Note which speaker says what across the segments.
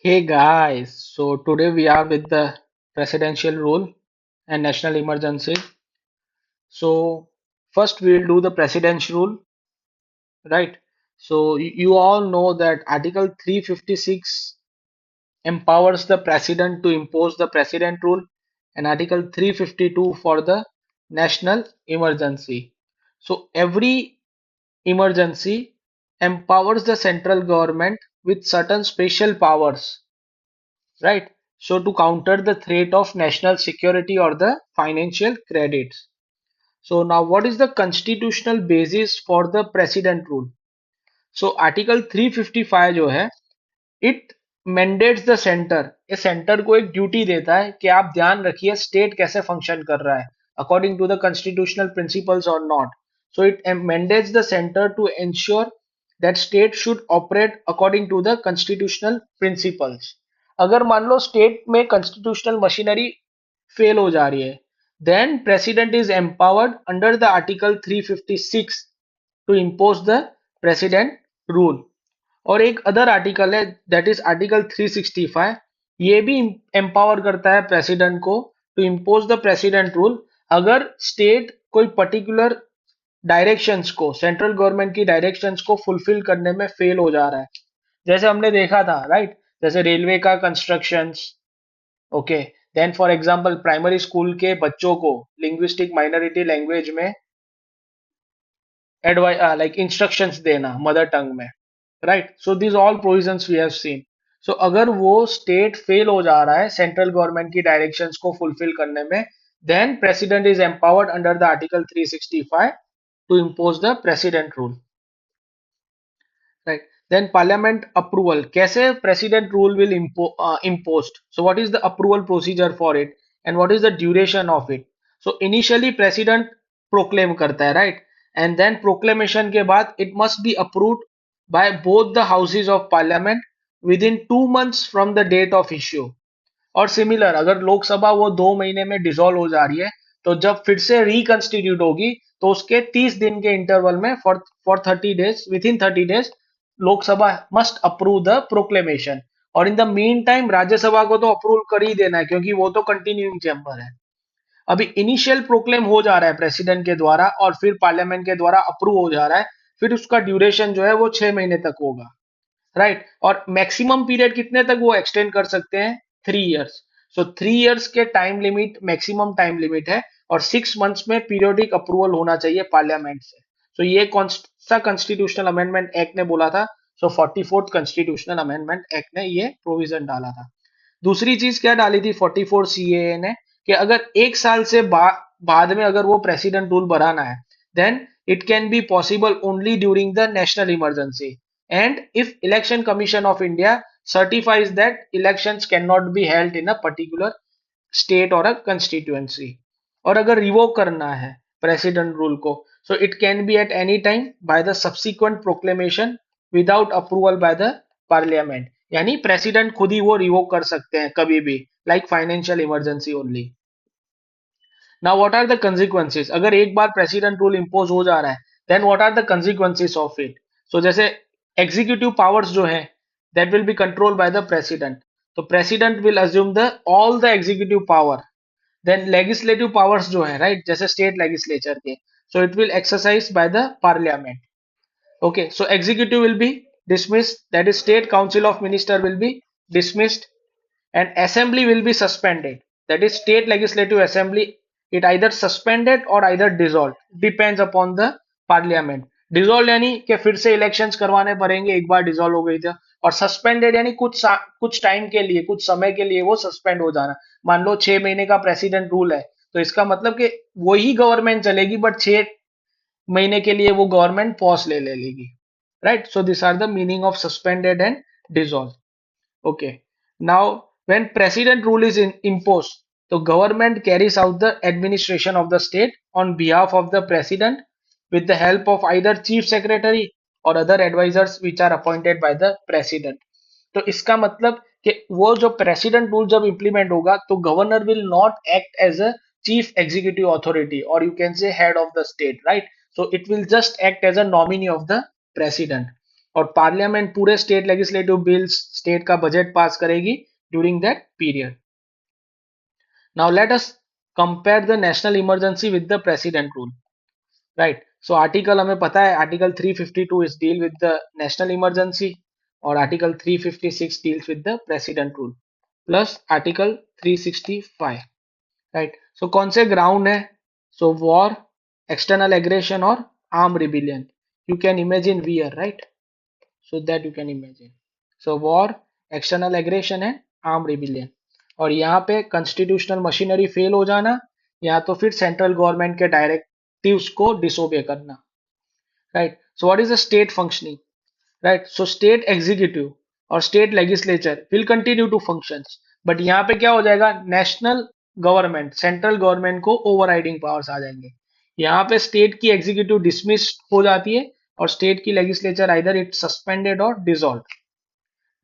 Speaker 1: Hey guys, so today we are with the presidential rule and national emergency. So first we'll do the presidential rule, right? So you all know that Article 356 empowers the president to impose the president rule and Article 352 for the national emergency. So every emergency empowers the central government with certain special powers, right? So to counter the threat of national security or the financial credits. So now what is the constitutional basis for the president rule? So Article 355 जो है, it mandates the center, ये centre को एक duty देता है कि आप ध्यान रखिए स्टेट कैसे फंक्शन कर रहा है according to the constitutional principles or not. So it mandates the center to ensure that state should operate according to the constitutional principles. अगर मान लो स्टेट में constitutional machinery फेल हो जा रही है, then president is empowered under the article 356 to impose the president rule. और एक other article है दैट इज आर्टिकल 365, ये भी एम्पावर करता है प्रेसिडेंट को to impose the president rule अगर स्टेट कोई पर्टिकुलर डायरेक्शंस को, सेंट्रल गवर्नमेंट की डायरेक्शंस को फुलफिल करने में फेल हो जा रहा है। जैसे हमने देखा था, राइट, जैसे रेलवे का constructions, okay, then for example primary school के बच्चों को लिंग्विस्टिक माइनॉरिटी लैंग्वेज में advice like instructions देना मदर टंग में, right? So this all provisions we have seen. So अगर वो स्टेट फेल हो जा रहा है सेंट्रल गवर्नमेंट की डायरेक्शंस को फुलफिल करने में, then president is empowered under the article 365 to impose the president rule, right? Then parliament approval, कैसे president rule will imposed, so what is the approval procedure for it and what is the duration of it? So initially president proclaim करता है, right, and then proclamation के बाद it must be approved by both the houses of parliament within 2 months from the date of issue. और similar अगर लोकसभा वो 2 महीने में dissolve हो जा रही है, तो जब फिर से रिकंस्टिट्यूट होगी तो उसके 30 दिन के इंटरवल में for 30 days, with in 30 days Lok Sabha must approve the proclamation. और in the mean time Rajya Sabha को तो अप्रूव कर ही देना है क्योंकि वो तो कंटिन्यूइंग चैम्बर है। अभी इनिशियल प्रोक्लेम हो जा रहा है प्रेसिडेंट के द्वारा और फिर पार्लियामेंट के द्वारा अप्रूव हो जा रहा है, फिर उसका ड्यूरेशन जो है वो 6 महीने तक होगा, राइट? और मैक्सिमम पीरियड कितने तक वो एक्सटेंड कर सकते हैं? 3 इयर्स। सो 3 इयर्स के time limit maximum time limit है और 6 मंथ्स में पीरियोडिक अप्रूवल होना चाहिए पार्लियामेंट से। सो ये कौन सा कॉन्स्टिट्यूशनल अमेंडमेंट एक्ट ने बोला था? सो 44th कॉन्स्टिट्यूशनल अमेंडमेंट एक्ट ने ये प्रोविजन डाला था। दूसरी चीज क्या डाली थी 44 सीएए ने, कि अगर एक साल से बाद में अगर वो प्रेसिडेंट रूल बनाना है, then it can be possible only during the national emergency and if election commission of India certifies that elections cannot be held in a particular state or a constituency। और अगर revoke करना है president rule को, so it can be at any time by the subsequent proclamation without approval by the parliament। यानी president खुद ही वो revoke कर सकते हैं कभी भी, like financial emergency only. Now what are the consequences? अगर एक बार प्रेसिडेंट रूल इंपोज हो जा रहा है, then what are the consequences of it? So जैसे एग्जीक्यूटिव पावर्स जो है that will be controlled by the president, तो president will assume the all the executive power. Then legislative powers जो है, राइट, जैसे स्टेट लेजिस्लेचर के, so it will exercise by the parliament. Okay, so executive will be dismissed, that is state council of minister will be dismissed, and assembly will be suspended, that is state legislative assembly, it either suspended or either dissolved, depends upon the parliament। Dissolve यानी कि फिर से elections करवाने पड़ेंगे, एक बार dissolve हो गई थी। और सस्पेंडेड यानी कुछ टाइम के लिए, कुछ समय के लिए वो सस्पेंड हो जाना। मान लो 6 महीने का प्रेसिडेंट रूल है, तो इसका मतलब कि वही गवर्नमेंट चलेगी बट 6 महीने के लिए वो गवर्नमेंट पॉज ले लेगी, right? So this are the meaning of suspended and dissolve. Okay. Now, when president rule is imposed, the government carries out the administration of the state on behalf of the president with the help of either chief secretary or other advisors which are appointed by the president। तो इसका मतलब कि वो जो president rule जब implement होगा तो governor will not act as a chief executive authority और you can say head of the state, right? So it will just act as a nominee of the president। और parliament पूरे state legislative bills, state का budget pass करेगी during that period. Now let us compare the national emergency with the president rule. Right, so article हमें पता है, article 352 is deal with the national emergency और article 356 deals with the president rule plus article 365. Right, so कौन से ground है? So war, external aggression और arm rebellion. You can imagine where, right? So that you can imagine. So war, external aggression and arm rebellion. और यहाँ पे constitutional machinery fail हो जाना या तो फिर सेंट्रल गवर्नमेंट के डायरेक्टिव्स को डिसोबे करना. Right, so what is the state functioning? Right, so state executive और state legislature will continue to functions, but यहाँ पे क्या हो जाएगा, नेशनल गवर्नमेंट, सेंट्रल गवर्नमेंट को ओवरराइडिंग पावर्स आ जाएंगे. यहाँ पे स्टेट की एग्जीक्यूटिव डिसमिस हो जाती है और स्टेट की लेजिस्लेचर आइदर इट सस्पेंडेड और डिसॉल्व.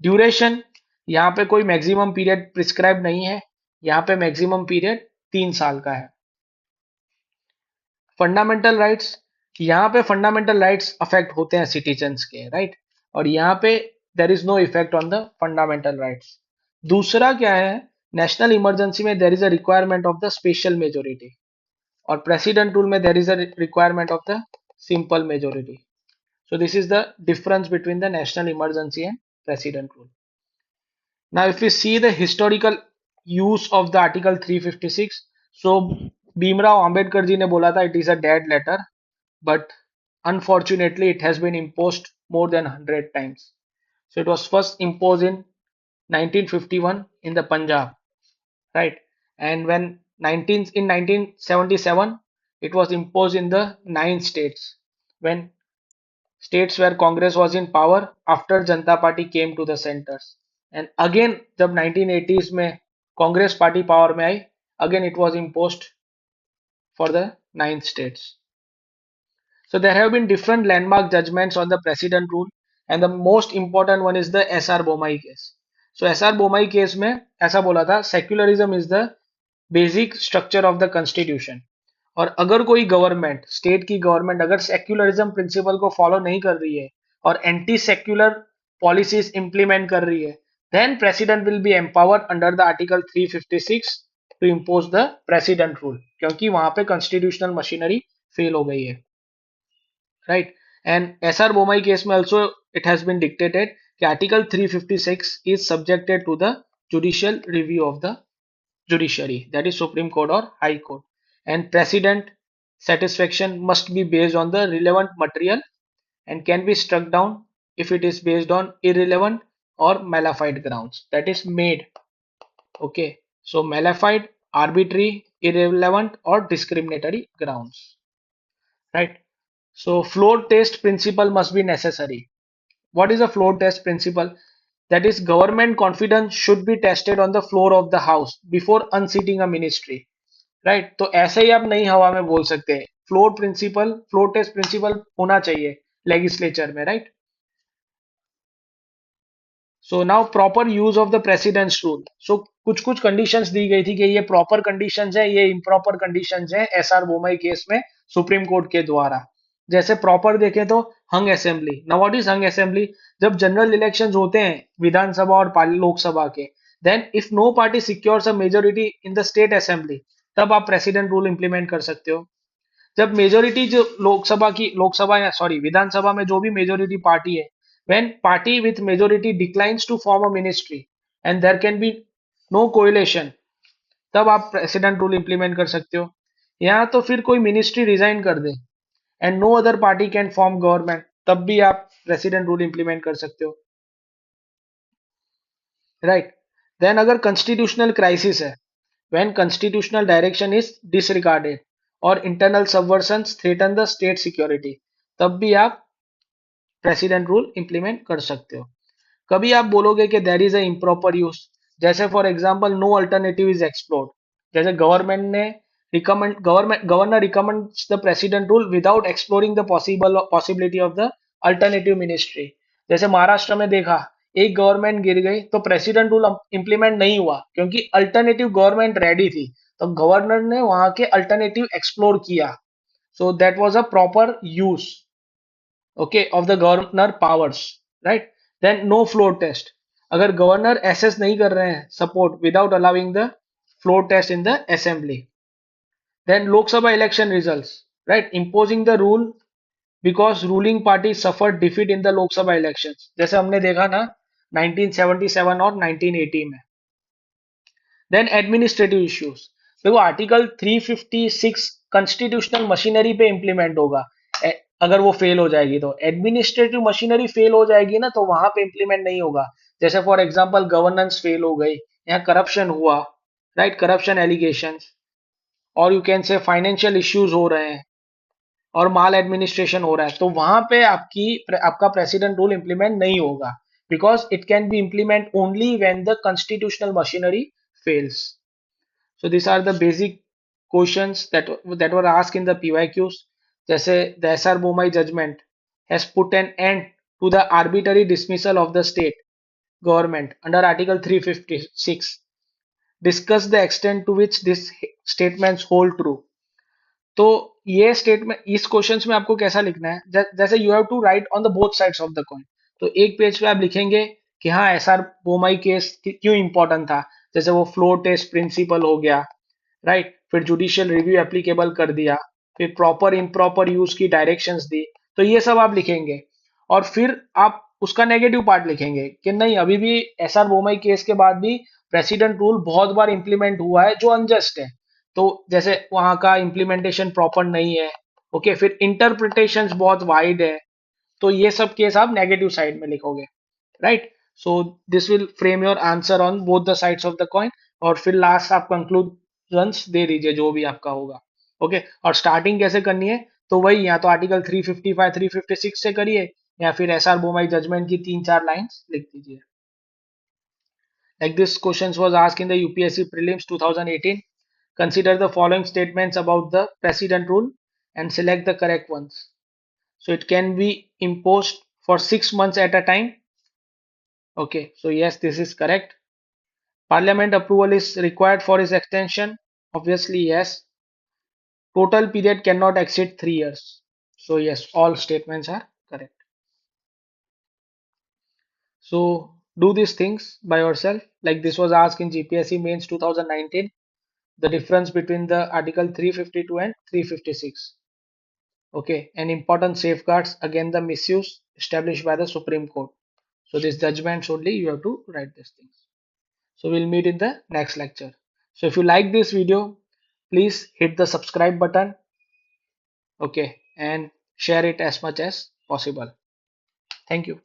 Speaker 1: ड्यूरेशन, यहाँ पे कोई मैक्सिमम पीरियड प्रिस्क्राइब नहीं है, यहाँ पे मैक्सिमम पीरियड 3 साल का है. फंडामेंटल राइट्स, यहाँ पे फंडामेंटल राइट्स अफेक्ट होते हैं सिटीजन्स के, राइट? और यहाँ पे there is no effect on the fundamental rights. दूसरा क्या है, नेशनल इमरजेंसी में there is a requirement of the special majority और प्रेसिडेंट रूल में there is a requirement of the simple majority. So this is the difference between the national emergency and president rule. Now if we see the historical use of the article 356, so Bhimrao Ambedkar ji ने बोला था it is a dead letter, but unfortunately it has been imposed more than 100 times. So it was first imposed in 1951 in the Punjab, right? And when 1977 it was imposed in the 9 states when states where Congress was in power after Janata Party came to the centers. And again जब 1980s में Congress party power में आई, again it was imposed for the 9 states. So there have been different landmark judgments on the precedent rule, and the most important one is the SR Bomai case. So SR Bomai case में ऐसा बोला था, secularism is the basic structure of the constitution. और अगर कोई government, state की government अगर secularism principal को फॉलो नहीं कर रही है और एंटी सेक्युलर पॉलिसीज इंप्लीमेंट कर रही है, then president will be empowered under the article 356 to impose the president rule, क्योंकि वहां पे कॉन्स्टिट्यूशनल मशीनरी फेल हो गई है, right? And S R Bommai case में also it has been dictated कि article 356 is subjected to the judicial review of the judiciary, that is Supreme Court or High Court, and President satisfaction must be based on the relevant material and can be struck down if it is based on irrelevant or malified grounds, that is made. Okay, so malified, arbitrary, irrelevant or discriminatory grounds, right? So floor test principle must be necessary. What is a floor test principle? That is, government confidence should be tested on the floor of the house before unseating a ministry. Right, तो ऐसे ही आप नहीं हवा में बोल सकते. Floor principle, floor test principle होना चाहिए लेजिस्लेचर में, right? So now proper use of the president's rule. So कुछ कुछ कंडीशंस दी गई थी कि ये प्रॉपर कंडीशंस है, ये इम्प्रॉपर कंडीशंस है एसआर बोमई केस में सुप्रीम कोर्ट के द्वारा. जैसे प्रॉपर देखें तो hung assembly. Now what is hung assembly? जब जनरल इलेक्शंस होते हैं विधानसभा और लोकसभा के, then if no party secures a majority in the state assembly, तब आप प्रेसिडेंट रूल इंप्लीमेंट कर सकते हो. जब मेजोरिटी जो लोकसभा या सॉरी विधानसभा में जो भी मेजोरिटी पार्टी है, when party with majority declines to form a ministry and there can be no coalition, तब आप प्रेसिडेंट रूल इंप्लीमेंट कर सकते हो. यहाँ तो फिर कोई मिनिस्ट्री रिजाइन कर दे and no other party can form government, तब भी आप प्रेसिडेंट रूल इंप्लीमेंट कर सकते हो, राइट? देन अगर कॉन्स्टिट्यूशनल क्राइसिस है, when constitutional direction is disregarded और internal subversions threaten the state security, तब भी आप प्रेसिडेंट रूल इंप्लीमेंट कर सकते हो. कभी आप बोलोगे कि there is a improper use, जैसे for example no alternative is explored, जैसे governor recommends the president rule without exploring the possibility of the alternative ministry. जैसे महाराष्ट्र में देखा, एक गवर्नमेंट गिर गई तो प्रेसिडेंट रूल इंप्लीमेंट नहीं हुआ क्योंकि अल्टरनेटिव गवर्नमेंट रेडी थी, तो गवर्नर ने वहां के अल्टरनेटिव एक्सप्लोर किया. So that was a proper use. okay, of the governor powers, right? Then no floor test. अगर गवर्नर एसेस नहीं कर रहे हैं support without allowing the floor test in the assembly. Then Lok Sabha election results, right? Imposing the rule because ruling party suffered defeat in the Lok Sabha elections. जैसे हमने देखा ना 1977 और 1980 में. Then administrative issues. देखो article 356 constitutional machinery पे implement होगा. अगर वो फेल हो जाएगी तो एडमिनिस्ट्रेटिव मशीनरी फेल हो जाएगी ना, तो वहां पे इम्प्लीमेंट नहीं होगा. जैसे फॉर एग्जांपल गवर्नेंस फेल हो गई, यहाँ करप्शन हुआ, राइट, करप्शन एलिगेशंस, और यू कैन से फाइनेंशियल इश्यूज हो रहे हैं और माल एडमिनिस्ट्रेशन हो रहा है, तो वहां पे आपका प्रेसिडेंट रूल इंप्लीमेंट नहीं होगा, because it can be implement only when the constitutional machinery fails. So these are the basic questions that were asked in the PYQs. जैसे the SR Bomai judgment has put an end to the arbitrary dismissal of the state government under Article 356. Discuss the extent to which these statements hold true. तो ये statement इस questions में आपको कैसा लिखना है, जैसे you have to write on the both sides of the coin. तो एक पेज पे आप लिखेंगे कि हाँ एसआर बोमाई केस क्यों इंपॉर्टेंट था, जैसे वो फ्लोर टेस्ट प्रिंसिपल हो गया, राइट, फिर जुडिशियल रिव्यू एप्लीकेबल कर दिया, फिर प्रॉपर इम्प्रॉपर यूज की डायरेक्शंस दी, तो ये सब आप लिखेंगे. और फिर आप उसका नेगेटिव पार्ट लिखेंगे कि नहीं अभी भी एसआर बोमाई केस के बाद भी प्रेसिडेंट रूल बहुत बार इंप्लीमेंट हुआ है जो अनजस्ट है, तो जैसे वहां का इम्प्लीमेंटेशन प्रॉपर नहीं है, ओके, फिर इंटरप्रिटेशंस बहुत वाइड है, तो ये सब केस आप नेगेटिव साइड में लिखोगे, right. So this will frame your answer on both the sides of the coin. और फिर लास्ट आप कंक्लूजन्स दे दीजिए जो भी आपका होगा, ओके. और स्टार्टिंग कैसे करनी है, तो वही या तो आर्टिकल 355 356 से करिए, या फिर एसआर बोमाई जजमेंट की 3-4 लाइंस लिख दीजिए. Like this questions was asked in the UPSC prelims 2018. Consider the following statements about the precedent rule and select the correct ones. So it can be imposed for 6 months at a time. Okay, so yes, this is correct. Parliament approval is required for its extension. Obviously, yes. Total period cannot exceed 3 years. So yes, all statements are correct. So do these things by yourself. Like this was asked in GPSC mains 2019. The difference between the article 352 and 356. Okay, and important safeguards against the misuse established by the Supreme Court. So this judgments only you have to write these things. So we'll meet in the next lecture. So if you like this video, please hit the subscribe button, okay, and share it as much as possible. Thank you.